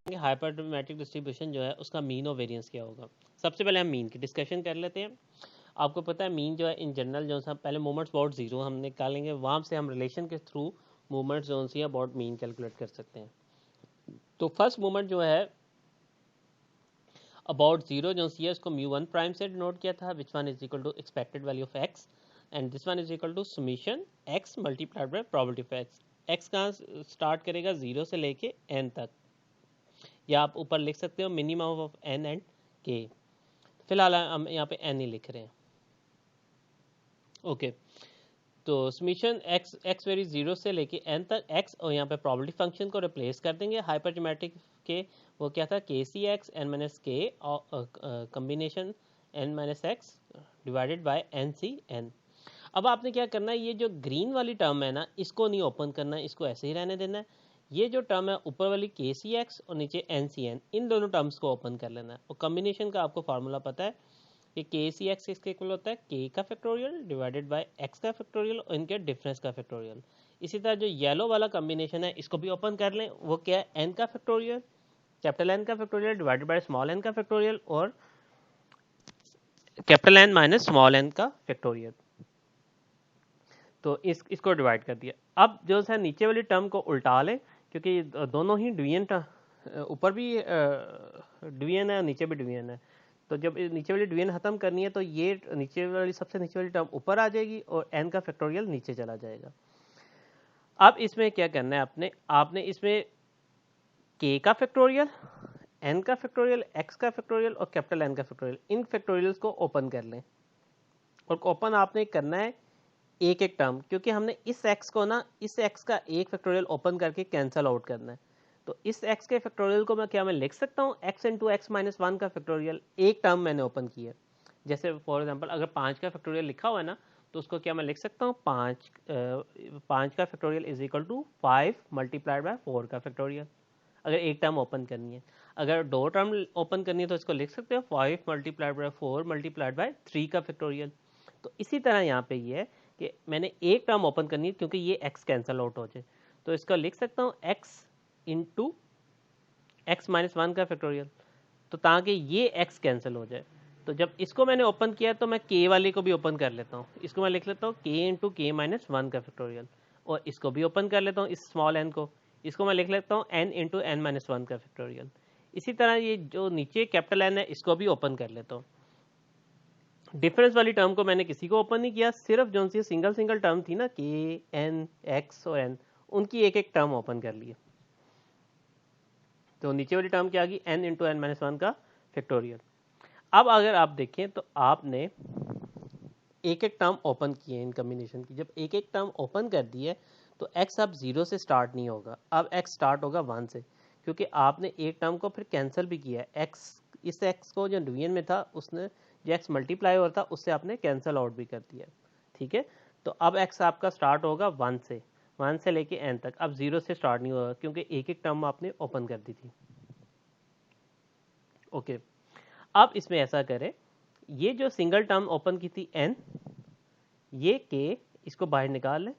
हाइपरमेट्रिक distribution जो है उसका मीन और वेरिएंस क्या होगा। सबसे पहले हम मीन की डिस्कशन कर लेते हैं। आपको पता है मीन जो है इन जनरल जो है पहले मोमेंट्स अबाउट जीरो हम निकालेंगे, वहाँ से हम रिलेशन के थ्रू मोमेंट्स जो सी अबाउट मीन कैलकुलेट कर सकते हैं। तो फर्स्ट मोमेंट जो है अबाउट जीरो जो सी है उसको म्यू वन प्राइम से डिनोट किया था, which one is equal to expected value of X and this one is equal to summation X multiplied by probability of X. X कहाँ स्टार्ट करेगा, जीरो से लेके एन तक, या आप ऊपर लिख सकते हो मिनिमम ऑफ एन एंड के। फिलहाल हम यहाँ पे एन ही लिख रहे हैं। ओके तो समीशन एक्स वेरी जीरो से लेके एन तक एक्स, और यहाँ पे प्रोबेबिलिटी फंक्शन को रिप्लेस कर देंगे हाइपरजमेट्रिक के, वो क्या था K C X N minus K combination N minus X divided by N C N. अब आपने क्या करना है, ये जो ग्रीन वाली टर्म है ना इसको नहीं ओपन करना है, इसको ऐसे ही रहने देना है। ये जो टर्म है ऊपर वाली के सी एक्स और नीचे एन सी एन, इन दोनों टर्म्स को ओपन कर लेना है। और कम्बिनेशन का आपको फार्मूला पता है कि के सी एक्स इसके इक्वल होता है के का फैक्टोरियल डिवाइडेड बाय एक्स का फैक्टोरियल और इनके डिफरेंस का फैक्टोरियल। इसी तरह जो येलो वाला कम्बिनेशन है इसको भी ओपन कर लें, वो क्या है एन का फैक्टोरियल, कैपिटल एन का factorial divided by small N का फैक्टोरियल और capital N minus small N का फैक्टोरियल। तो इसको डिवाइड कर दिया। अब जो है नीचे वाली टर्म को उल्टा लें, क्योंकि दोनों ही डिवीजन, ऊपर भी डिवीजन है नीचे भी डिवीजन है। तो जब नीचे वाली डिवीजन खत्म करनी है तो ये नीचे वाली सबसे नीचे वाली टर्म ऊपर आ जाएगी और एन का फैक्टोरियल नीचे चला जाएगा। अब इसमें क्या करना है, आपने इसमें के का फैक्टोरियल, एन का फैक्टोरियल, एक्स का फैक्टोरियल और कैपिटल एन का फैक्टोरियल, इन फैक्टोरियल्स को ओपन कर लें। और ओपन आपने करना है एक एक टर्म, क्योंकि हमने इस x को ना इस x का एक फैक्टोरियल ओपन करके कैंसिल आउट करना है। तो इस x के फैक्टोरियल को मैं लिख सकता हूँ x into X minus one का फैक्टोरियल, एक टर्म मैंने ओपन किया। जैसे फॉर एग्जांपल अगर 5 का फैक्टोरियल लिखा हुआ है ना, तो उसको क्या मैं लिख सकता हूँ 5 का factorial is equal to 5 multiplied by 4 का फैक्टोरियल, अगर एक टर्म ओपन करनी है। अगर दो टर्म ओपन करनी है तो इसको लिख सकते हो 5 मल्टीप्लाइड बाय 4 मल्टीप्लाइड बाय 3 का फैक्टोरियल। तो इसी तरह यहाँ पे ये है कि मैंने एक टर्म ओपन करनी है क्योंकि ये x कैंसिल आउट हो जाए, तो इसका लिख सकता हूँ x into X minus one का फैक्टोरियल, तो ताकि ये x कैंसिल हो जाए। तो जब इसको मैंने ओपन किया तो मैं k वाले को भी ओपन कर लेता हूँ, इसको मैं लिख लेता हूँ k into K minus one का फैक्टोरियल, और इसको भी ओपन कर लेता हूँ इस स्मॉल n को, इसको मैं लिख लेता हूँ n into N minus one का फैक्टोरियल। इसी तरह ये जो नीचे कैपिटल n है इसको भी ओपन कर लेता हूँ। डिफरेंस वाली टर्म को मैंने किसी को ओपन नहीं किया, सिर्फ जो सी सिंगल टर्म थी ना के एन एक्स और एन, उनकी एक एक टर्म ओपन कर ली। तो नीचे वाली टर्म क्या आ गई N into N minus one का फैक्टोरियल। अब अगर आप देखें तो आपने एक एक टर्म ओपन किए इन कम्बिनेशन की, जब एक एक टर्म ओपन कर दी है तो x अब जीरो से स्टार्ट नहीं होगा, अब x स्टार्ट होगा 1 से, क्योंकि आपने एक टर्म को फिर कैंसिल भी किया है। x इस x को जो डिवीजन में था उसने जो x मल्टीप्लाई हो रहा था उससे आपने कैंसिल आउट भी कर दिया, ठीक है। तो अब x आपका स्टार्ट होगा 1 से लेके n तक, अब जीरो से स्टार्ट नहीं होगा क्योंकि एक एक टर्म आपने ओपन कर दी थी। ओके अब इसमें ऐसा करें, ये जो सिंगल टर्म ओपन की थी n, ये k, इसको बाहर निकाल लें,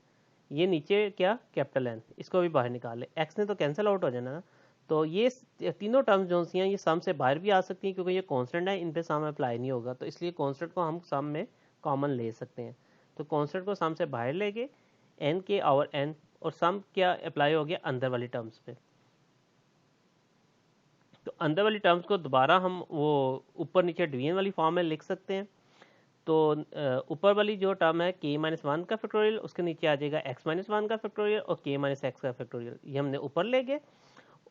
ये नीचे क्या कैपिटल एन, इसको भी बाहर निकाल ले, एक्स ने तो कैंसिल आउट हो जाना ना। तो ये तीनों टर्म्स जो सी हैं ये सम से बाहर भी आ सकती हैं, क्योंकि ये कांस्टेंट है, इन पे सम अप्लाई नहीं होगा, तो इसलिए कांस्टेंट को हम सम में कॉमन ले सकते हैं। तो कांस्टेंट को सम से बाहर लेके एन के और एन, और सम क्या अप्लाई हो गया अंदर वाली टर्म्स पे। तो अंदर वाली टर्म्स को दोबारा हम वो ऊपर नीचे डिवीजन वाली फॉर्म में लिख सकते हैं। तो ऊपर वाली जो टर्म है k माइनस वन का फैक्टोरियल, उसके नीचे आ जाएगा x माइनस वन का फैक्टोरियल और k माइनस एक्स का फैक्टोरियल, ये हमने ऊपर ले गए।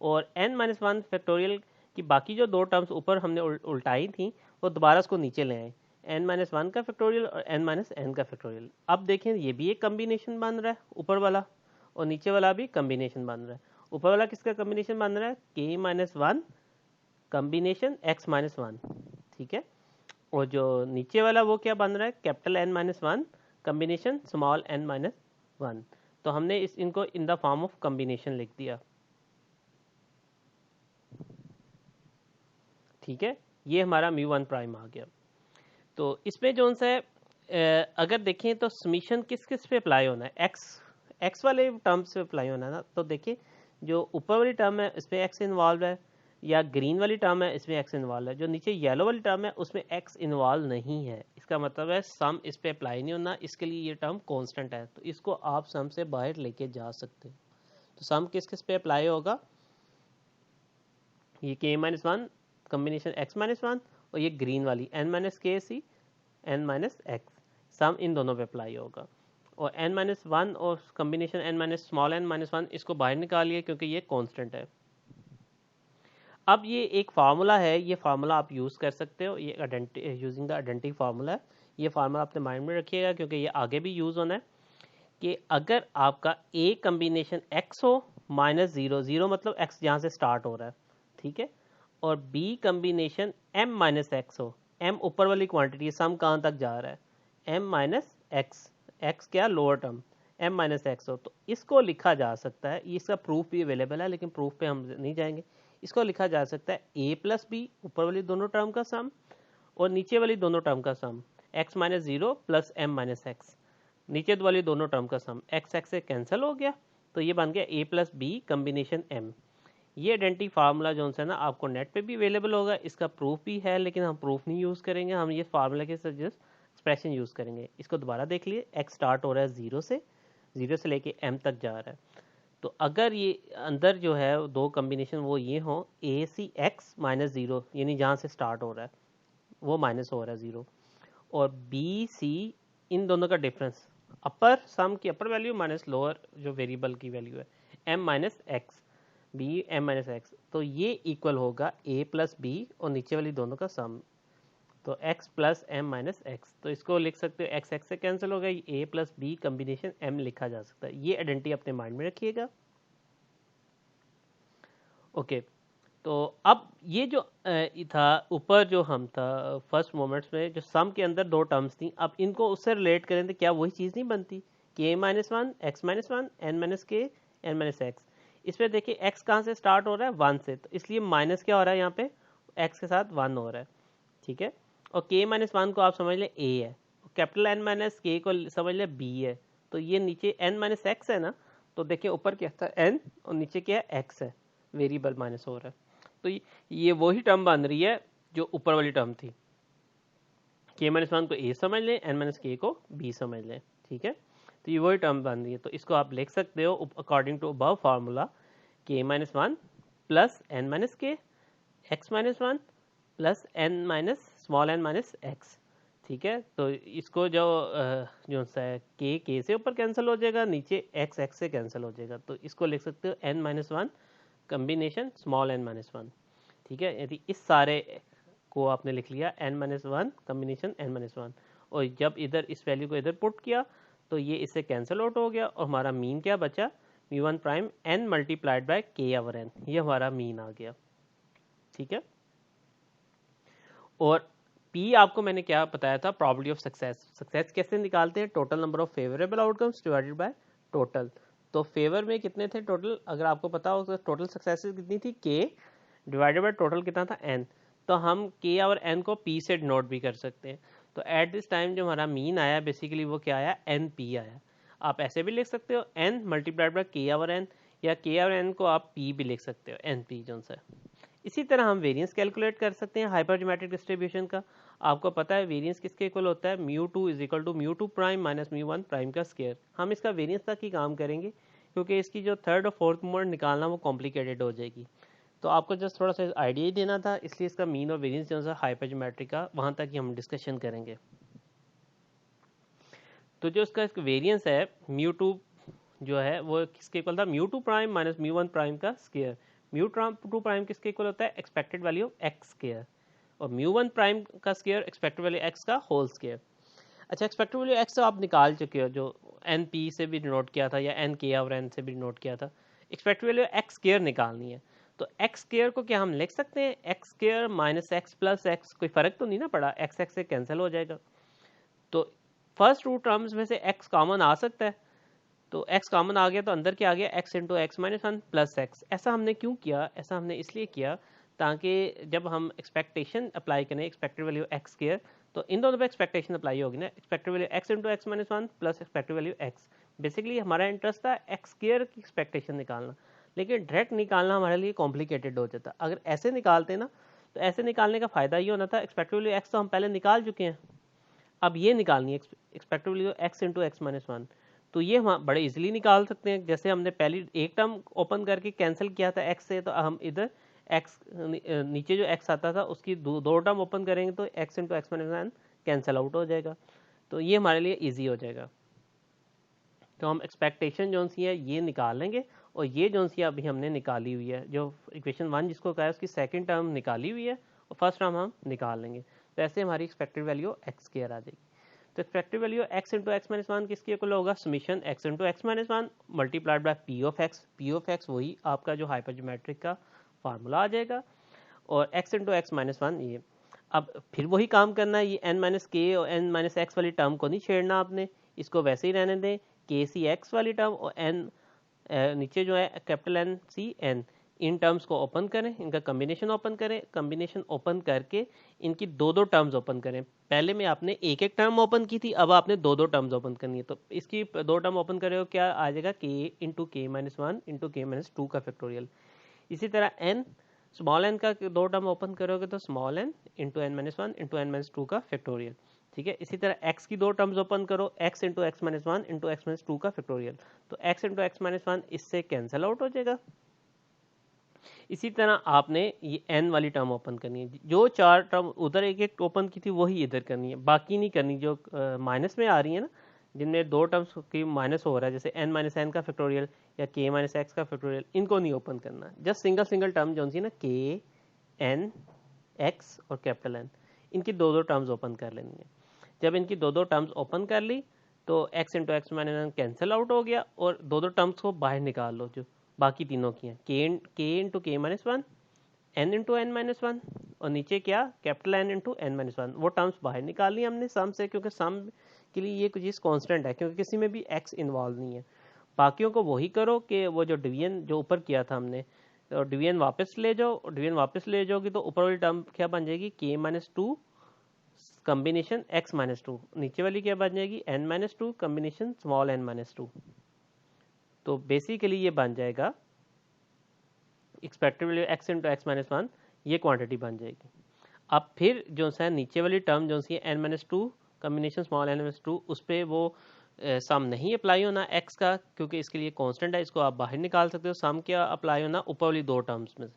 और n माइनस वन फैक्टोरियल की बाकी जो दो टर्म्स ऊपर हमने उल्टाई थी वो दोबारा उसको नीचे ले आए, n माइनस वन का फैक्टोरियल और n माइनस एन का फैक्टोरियल। अब देखें ये भी एक कम्बिनेशन बन रहा है ऊपर वाला, और नीचे वाला भी कम्बिनेशन बन रहा है। ऊपर वाला किसका कम्बिनेशन बन रहा है, k minus one combination x minus one, ठीक है। और जो नीचे वाला वो क्या बन रहा है, capital N minus one combination small N minus one. तो हमने इनको in the form of combination लिख दिया, ठीक है। ये हमारा म्यू वन प्राइम आ गया। तो इसमें जो है अगर देखें तो समीशन किस किस पे अप्लाई होना है, एक्स वाले टर्म्स पे अप्लाई होना है ना। तो देखिए जो ऊपर वाली टर्म है इस पर एक्स इन्वॉल्व है, या ग्रीन वाली टर्म है इसमें एक्स इन्वॉल्व है, जो नीचे येलो वाली टर्म है उसमें एक्स इन्वॉल्व नहीं है। इसका मतलब है सम इस पे अप्लाई नहीं होना, इसके लिए ये टर्म कांस्टेंट है, तो इसको आप सम से बाहर लेके जा सकते हो। तो सम किस किस पे अप्लाई होगा, ये k minus one combination x minus one और ये ग्रीन वाली n माइनस के सी n माइनस एक्स, सम इन दोनों पे अप्लाई होगा। और n माइनस वन और combination n minus small n minus one इसको बाहर निकालिए क्योंकि ये कांस्टेंट है। अब ये एक फार्मूला है, ये फार्मूला आप यूज़ कर सकते हो, ये यूजिंग द आइडेंटिटी फार्मूला है। ये फार्मूला अपने माइंड में रखिएगा क्योंकि ये आगे भी यूज़ होना है कि अगर आपका a कम्बिनेशन x हो माइनस जीरो, जीरो मतलब x जहाँ से स्टार्ट हो रहा है, ठीक है, और b combination m minus x हो, m ऊपर वाली क्वांटिटी, सम कहाँ तक जा रहा है m माइनस एक्स, x क्या lower term m minus x हो, तो इसको लिखा जा सकता है, इसका प्रूफ भी अवेलेबल है लेकिन प्रूफ पे हम नहीं जाएंगे। इसको लिखा जा सकता है a प्लस बी, ऊपर वाली दोनों टर्म का सम और नीचे वाली दोनों टर्म का sum, x minus zero plus m minus X, नीचे वाली दोनों टर्म का सम, x x से कैंसिल हो गया तो ये बन गया a plus B combination m। ये आइडेंटिटी फार्मूला जो है ना आपको नेट पे भी अवेलेबल होगा, इसका प्रूफ भी है लेकिन हम प्रूफ नहीं यूज़ करेंगे, हम ये फार्मूला के साथ जस्ट एक्सप्रेशन यूज़ करेंगे। इसको दोबारा देख लिए, x स्टार्ट हो रहा है जीरो से लेके m तक जा रहा है, तो अगर ये अंदर जो है दो कम्बिनेशन वो ये हो ए सी एक्स माइनस जीरो, यानी जहाँ से स्टार्ट हो रहा है वो माइनस हो रहा है जीरो, और बी सी इन दोनों का डिफरेंस, अपर सम की अपर वैल्यू माइनस लोअर जो वेरिएबल की वैल्यू है m minus X, B m minus X, तो ये इक्वल होगा a प्लस बी और नीचे वाली दोनों का सम, तो x plus m minus X, तो इसको लिख सकते हो x x से कैंसिल हो गया, a plus B combination m लिखा जा सकता है। ये आइडेंटिटी अपने माइंड में रखिएगा। ओके, तो अब ये जो था ऊपर जो हम था फर्स्ट मोमेंट्स में जो सम के अंदर दो टर्म्स थी, अब इनको उससे रिलेट करें तो क्या वही चीज़ नहीं बनती, k minus one X minus one N minus K N minus X. इसमें देखिए x कहाँ से स्टार्ट हो रहा है, वन से, तो इसलिए माइनस क्या हो रहा है यहाँ पे, x के साथ वन हो रहा है, ठीक है, और k माइनस वन को आप समझ लें a है, कैपिटल n माइनस के को समझ लें b है, तो ये नीचे n माइनस एक्स है ना, तो देखिए ऊपर क्या था n और नीचे क्या है x है, वेरिएबल माइनस हो रहा है, तो ये वही टर्म बन रही है जो ऊपर वाली टर्म थी, k माइनस वन को a समझ लें, n माइनस के को b समझ लें, ठीक है, तो ये वही टर्म बन रही है, तो इसको आप लिख सकते हो according to above formula k minus one plus n minus k x minus one plus n minus small N minus x, ठीक है, तो इसको जो सा है के से ऊपर कैंसिल हो जाएगा, नीचे एक्स एक्स से कैंसिल हो जाएगा, तो इसको लिख सकते हो N minus one combination small N minus one, ठीक है, यदि इस सारे को आपने लिख लिया N minus one combination N minus one, और जब इधर इस वैल्यू को इधर पुट किया तो ये इससे कैंसिल आउट हो गया और हमारा मीन क्या बचा, me one prime n multiplied by k our n, ये हमारा मीन आ गया, ठीक है। और P आपको मैंने क्या बताया था, प्रॉबिलिटी ऑफ सक्सेस, सक्सेस कैसे निकालते हैं, total number of favourable outcomes divided by total, तो फेवर में कितने थे टोटल, अगर आपको पता हो तो टोटल सक्सेसेस कितनी थी, K डिवाइडेड बाय टोटल कितना था n, तो हम K और n को P से डिनोट भी कर सकते हैं, तो एट दिस टाइम जो हमारा मीन आया बेसिकली वो क्या आया, NP आया। आप ऐसे भी लिख सकते हो n मल्टीप्लाइड बाय K और n, या K और n को आप P भी लिख सकते हो, NP जो सा। इसी तरह हम वेरिएंस कैलकुलेट कर सकते हैं हाइपरजोमेट्रिक डिस्ट्रीब्यूशन का, आपको पता है वेरिएंस किसके इक्वल होता है, mu two is equal to mu two prime minus mu one prime का स्क्वायर। हम इसका वेरिएंस तक ही काम करेंगे क्योंकि इसकी जो थर्ड और फोर्थ मोमेंट निकालना वो कॉम्प्लिकेटेड हो जाएगी, तो आपको जस्ट थोड़ा सा आइडिया ही देना था, इसलिए इसका मीन और वेरिएंस जो है हाइपरजोमेट्रिक का वहाँ तक ही हम डिस्कशन करेंगे। तो जो इसका वेरिएंस है म्यू टू जो है वो किसके इक्वल था, mu two prime minus mu one prime का स्क्वायर, म्यू टू प्राइम किसके इक्वल होता है, expected value of x square, और म्यू वन प्राइम का स्क्वायर एक्सपेक्टेड वैल्यू एक्स का होल स्क्वायर। अच्छा, एक्सपेक्टेड वैल्यू एक्स तो आप निकाल चुके हो, जो एन पी से भी नोट किया था या एन के और एन से भी नोट किया था, एक्सपेक्टेड वैल्यू एक्स स्क्वायर निकालनी है, तो एक्स स्क्वायर को क्या हम लिख सकते हैं, x square minus x plus x, कोई फर्क तो नहीं ना पड़ा, एक्स एक्स से कैंसिल हो जाएगा, तो फर्स्ट टू टर्म्स में से एक्स कॉमन आ सकता है, तो x कॉमन आ गया तो अंदर क्या आ गया, x into X minus one plus x. ऐसा हमने क्यों किया, ऐसा हमने इसलिए किया ताकि जब हम एक्सपेक्टेशन अप्लाई करें एक्सपेक्टेड वैल्यू एक्स स्क्वायर, तो इन दोनों पे एक्सपेक्टेशन अप्लाई होगी ना, expected value x into X minus one plus expected value x, basically हमारा इंटरेस्ट था एक्स स्क्वायर की एक्सपेक्टेशन निकालना, लेकिन डायरेक्ट निकालना हमारे लिए कॉम्प्लिकेटेड हो जाता। अगर ऐसे निकालते ना तो ऐसे निकालने का फ़ायदा ये होना था, एक्सपेक्टेड वैल्यू एक्स तो हम पहले निकाल चुके हैं, अब ये निकालनी है expected value X into X minus one. तो ये हम बड़े इजीली निकाल सकते हैं। जैसे हमने पहली एक टर्म ओपन करके कैंसिल किया था एक्स से, तो हम इधर एक्स नीचे जो एक्स आता था उसकी दो टर्म ओपन करेंगे तो X into X minus one cancel out हो जाएगा। तो ये हमारे लिए ईजी हो जाएगा। तो हम एक्सपेक्टेशन जो सी है ये निकाल लेंगे, और ये जो सी अभी हमने निकाली हुई है, जो इक्वेशन वन जिसको कहा है उसकी सेकंड टर्म निकाली हुई है और फर्स्ट टर्म हम निकाल लेंगे। तो ऐसे हमारी एक्सपेक्टेड वैल्यू एक्स स्क्वायर आ जाएगी। तो expected value X into X minus one किसके इक्वल होगा, summation x into X minus one multiplied by P of x. P of x वही आपका जो हाइपरज्योमेट्रिक का फार्मूला आ जाएगा, और x into X minus one ये। अब फिर वही काम करना है, ये एन माइनस के और एन माइनस एक्स वाली टर्म को नहीं छेड़ना आपने, इसको वैसे ही रहने दें। के सी एक्स वाली टर्म और एन नीचे जो है कैपिटल एन सी एन, इन टर्म्स को ओपन करें, इनका कम्बिनेशन ओपन करें। कम्बिनेशन ओपन करके इनकी दो दो टर्म्स ओपन करें। पहले में आपने एक एक टर्म ओपन की थी, अब आपने दो दो टर्म्स ओपन करनी है। तो इसकी दो टर्म ओपन करे हो, क्या आ जाएगा, के into K minus one into K minus two का फैक्टोरियल। इसी तरह एन स्मॉल एन का दो टर्म ओपन करोगे तो small N into N minus one into N minus two का फैक्टोरियल। ठीक है, इसी तरह एक्स की दो टर्म्स ओपन करो, X into X minus one into X minus two का फैक्टोरियल। तो X into X minus one इससे कैंसिल आउट हो जाएगा। इसी तरह आपने ये एन वाली टर्म ओपन करनी है, जो चार टर्म उधर एक एक ओपन की थी वही इधर करनी है, बाकी नहीं करनी। जो माइनस में आ रही है ना, जिनमें दो टर्म्स की माइनस हो रहा है, जैसे एन माइनस एन का फैक्टोरियल या के माइनस एक्स का फैक्टोरियल, इनको नहीं ओपन करना। जस्ट सिंगल सिंगल टर्म जो सी ना, के एन एक्स और कैपिटल एन, इनकी दो दो टर्म्स ओपन कर लेनी है। जब इनकी दो दो टर्म्स ओपन कर ली तो X into X minus N cancel out हो गया, और दो दो टर्म्स को बाहर निकाल लो जो बाकी तीनों की हैं, K into K minus one, N into N minus one, और नीचे क्या, capital N into N minus one. वो टर्म्स बाहर निकाल ली हमने सम से, क्योंकि सम के लिए ये चीज़ कांस्टेंट है, क्योंकि किसी में भी एक्स इन्वॉल्व नहीं है। बाकियों को वही करो कि वो जो डिवीजन जो ऊपर किया था हमने, तो डिवीजन वापस ले जाओ, डिवीजन वापस ले जाओगी तो ऊपर वाली टर्म क्या बन जाएगी, K minus two combination X minus two, नीचे वाली क्या बन जाएगी, N minus two combination small N minus two. तो बेसिकली ये बन जाएगा expected value X into X minus one, ये क्वांटिटी बन जाएगी। अब फिर जो है नीचे वाली टर्म जो C N minus two combination small N minus two, उस पर वो सम नहीं अप्लाई होना एक्स का, क्योंकि इसके लिए कांस्टेंट है, इसको आप बाहर निकाल सकते हो। सम क्या अप्लाई होना ऊपर वाली दो टर्म्स में,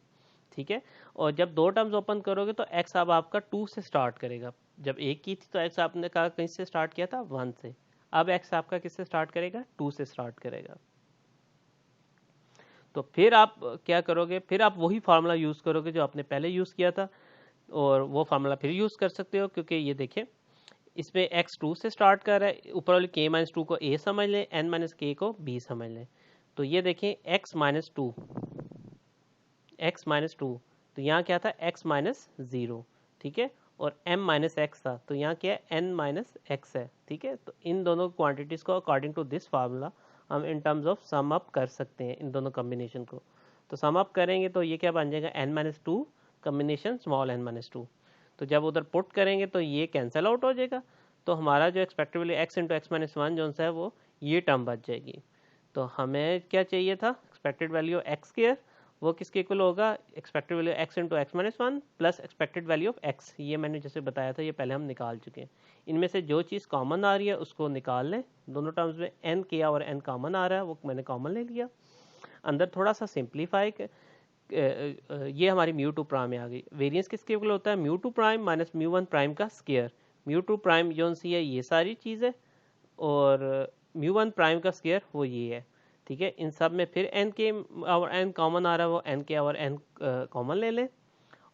ठीक है। और जब दो टर्म्स ओपन करोगे तो एक्स अब आपका टू से स्टार्ट करेगा। जब एक की थी तो एक्स आपने कहा कहीं से स्टार्ट किया था, वन से। अब एक्स आपका किससे स्टार्ट करेगा, टू से स्टार्ट करेगा। तो फिर आप क्या करोगे, फिर आप वही फार्मूला यूज़ करोगे जो आपने पहले यूज़ किया था, और वो फार्मूला फिर यूज़ कर सकते हो, क्योंकि ये देखें इसमें एक्स टू से स्टार्ट कर रहा है, ऊपर वाले के माइनस टू को ए समझ लें, एन माइनस के को बी समझ लें। तो ये देखें x minus to, x minus two, तो यहाँ क्या था, एक्स माइनस ज़ीरो, ठीक है। और m माइनस एक्स था, तो यहाँ क्या है, n माइनस एक्स है, ठीक है। तो इन दोनों क्वांटिटीज़ को अकॉर्डिंग टू दिस फार्मूला हम in terms of sum up कर सकते हैं, इन दोनों कम्बिनेशन को। तो सम अप करेंगे तो ये क्या बन जाएगा, n minus two combination small n minus two. तो जब उधर पुट करेंगे तो ये कैंसिल आउट हो जाएगा। तो हमारा जो expected value X into X minus one जो है वो ये टर्म बच जाएगी। तो हमें क्या चाहिए था, एक्सपेक्टेड वैल्यू एक्स स्क्वायर, वो किसके इक्वल होगा, expected value X into X minus one plus expected value of x. ये मैंने जैसे बताया था, ये पहले हम निकाल चुके हैं। इनमें से जो चीज़ कॉमन आ रही है उसको निकाल लें। दोनों टर्म्स में एन किया और एन कॉमन आ रहा है, वो मैंने कॉमन ले लिया। अंदर थोड़ा सा सिंप्लीफाई, ये हमारी म्यू टू प्राइम में आ गई। वेरिएंस किसके इक्वल होता है, mu two prime minus mu one prime का स्क्वायर। म्यू टू प्राइम जो सी है ये सारी चीज़ है, और म्यू वन प्राइम का स्क्वायर वो ये है, ठीक है। इन सब में फिर एन के और एन कॉमन आ रहा है, वो एन के और एन कॉमन ले लें,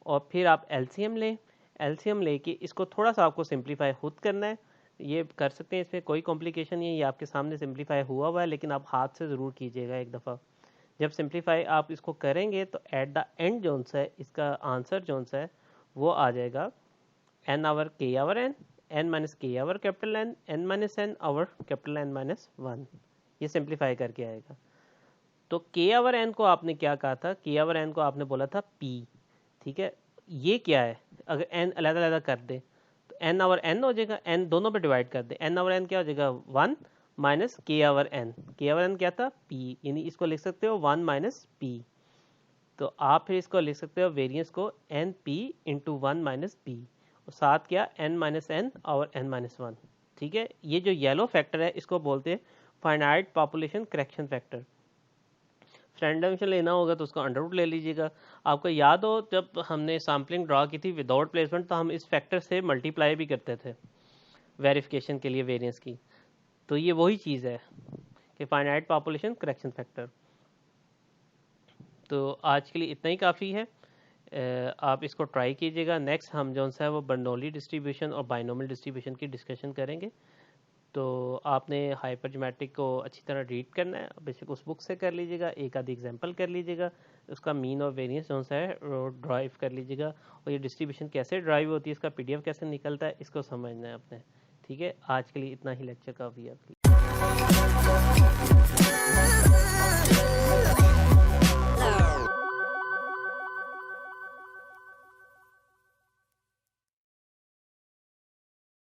और फिर आप एलसीएम लें। एलसीएम लेके इसको थोड़ा सा आपको सिंप्लीफाई खुद करना है, ये कर सकते हैं, इसमें कोई कॉम्प्लिकेशन नहीं है, ये आपके सामने सिंप्लीफाई हुआ है, लेकिन आप हाथ से ज़रूर कीजिएगा एक दफ़ा। जब सिंप्लीफाई आप इसको करेंगे तो एट द एंड जोन सा है इसका आंसर जोन सा है वो आ जाएगा N over K our N minus K over capital N minus N over capital N minus one. ये सिंप्लीफाई करके आएगा। तो के आवर एन को आपने क्या कहा था, के आवर एन को आपने बोला था पी, ठीक है। ये क्या है, अगर एन अलग अलग कर दे तो एन आवर एन हो जाएगा, एन दोनों पे डिवाइड कर दे, एन आवर एन क्या हो जाएगा, वन, माइनस k/n, k/n क्या था p, यानी इसको लिख सकते हो 1 माइनस p। तो आप फिर इसको लिख सकते हो वेरिएंस को np इंटू 1 माइनस p, और साथ क्या n माइनस n और n माइनस 1। ठीक है, ये जो येलो फैक्टर है इसको बोलते हैं finite population correction factor. Standard division लेना होगा तो उसका अंडर रूट ले लीजिएगा। आपको याद हो जब हमने सैम्पलिंग ड्रा की थी विदाउट प्लेसमेंट, तो हम इस फैक्टर से मल्टीप्लाई भी करते थे वेरिफिकेशन के लिए वेरिएंस की। तो ये वही चीज़ है कि फाइनाइट पॉपुलेशन करेक्शन फैक्टर। तो आज के लिए इतना ही काफ़ी है, आप इसको ट्राई कीजिएगा। नेक्स्ट हम जो है वो बर्नौली डिस्ट्रीब्यूशन और बाइनोमियल डिस्ट्रीब्यूशन की डिस्कशन करेंगे। तो आपने हाइपरजमेट्रिक को अच्छी तरह रीड करना है, बेशक उस बुक से कर लीजिएगा, एक आधी एग्जांपल कर लीजिएगा, उसका मीन और वेरिएंस जो है ड्राइव कर लीजिएगा, और ये डिस्ट्रीब्यूशन कैसे ड्राइव होती है, इसका पीडीएफ कैसे निकलता है, इसको समझना है आपने। ठीक है, आज के लिए इतना ही लेक्चर काफ़ी है आपके लिए।